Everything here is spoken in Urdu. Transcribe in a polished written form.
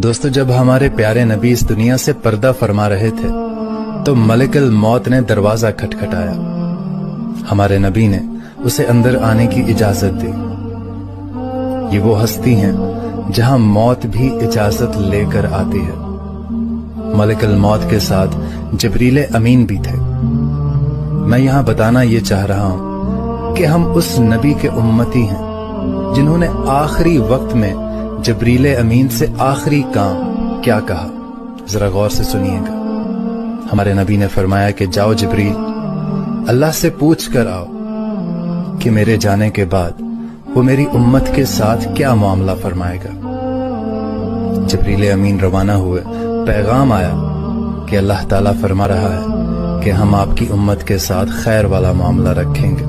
دوستو، جب ہمارے پیارے نبی اس دنیا سے پردہ فرما رہے تھے تو ملک الموت نے دروازہ کھٹکھٹایا۔ ہمارے نبی نے اسے اندر آنے کی اجازت دی۔ یہ وہ ہستی ہیں جہاں موت بھی اجازت لے کر آتی ہے۔ ملک الموت کے ساتھ جبریل امین بھی تھے۔ میں یہاں بتانا یہ چاہ رہا ہوں کہ ہم اس نبی کے امتی ہیں جنہوں نے آخری وقت میں جبریل امین سے آخری کام کیا کہا، ذرا غور سے سنیے گا۔ ہمارے نبی نے فرمایا کہ جاؤ جبریل، اللہ سے پوچھ کر آؤ کہ میرے جانے کے بعد وہ میری امت کے ساتھ کیا معاملہ فرمائے گا۔ جبریل امین روانہ ہوئے، پیغام آیا کہ اللہ تعالیٰ فرما رہا ہے کہ ہم آپ کی امت کے ساتھ خیر والا معاملہ رکھیں گے۔